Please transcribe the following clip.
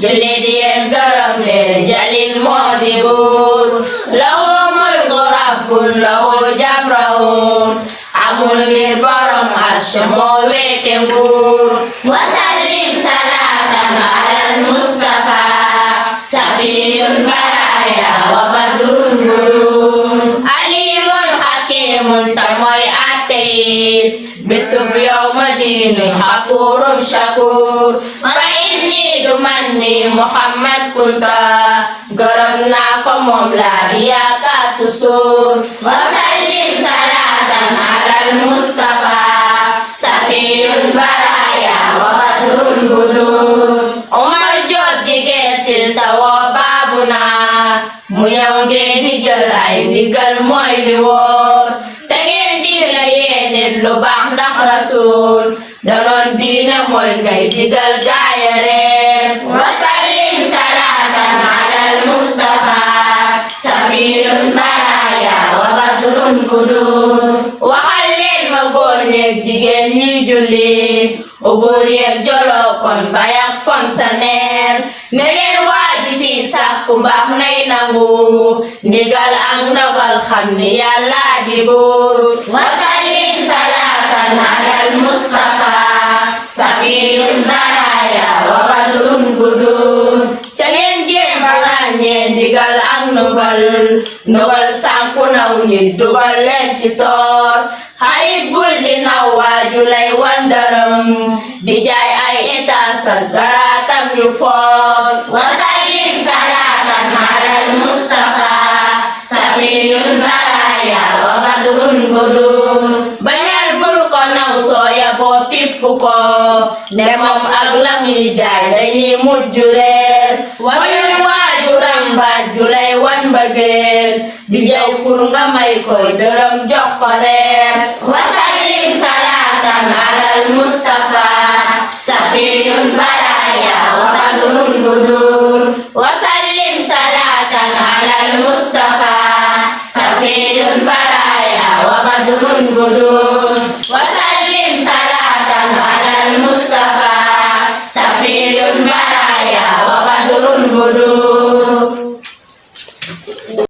julli di yen gërëm leen jalil moo di buur lahu mulku rabbun lahu jamrawun amul ngir borom arsh moo wete nguur wasallim salatan alal mustafa safiyun baraya wa badrun budun alimun hakimun tamoy ateit bisub yawma dini hafurun syakur fa inni dumanni Muhammad kunta gërëm naa ko moom laa riyaaka tusur wasallim salatan alal mustafa safiyun baraya wa badrun budun Omar Diop jigee sil tawoo baabu naa mu ñëw ngeen di jël ay ndigal mooy li wóor te ngeen di la yéene lu baax ndax rasul danoon diina mooy ngay digal gaaya reer wasallim salatan alal mustafa safiyun baraya wa badrun budun waxal leen ma góor ñeeg jigéen ñi julli ubur yeeg jolo kon bayak fon sa neer ne leen waaju ci sàkku mbaax nay nangu ndigal ak ndogal xam ni yàlla di buur wasallim salatan alal mustafa safiyun baraya wa badrun budun ca ngeen jéem a ràññee ndigal ak ndogal sànku naw nit dugal leen ci toor xarit bul di naw waaju lay wandaram di jaay ay étage ak garaatam yu foor wasallim salatan alal mustafa safiyun baraya wa badrun budun bañal bul ko naw sooya boo fippu ko ndemam ak lami jaay dañuy mujj reer wayul waajuram baaju lay wan mbëggeel di jaw pour nga may koy dërëm jox ko reer wasallim salatan alal mustafa safiyun baraya wa badrun budun wasallim salatan alal mustafa safiyun baraya wa badrun budun wasallim salatan alal mustafa safiyun baraya wa badrun budun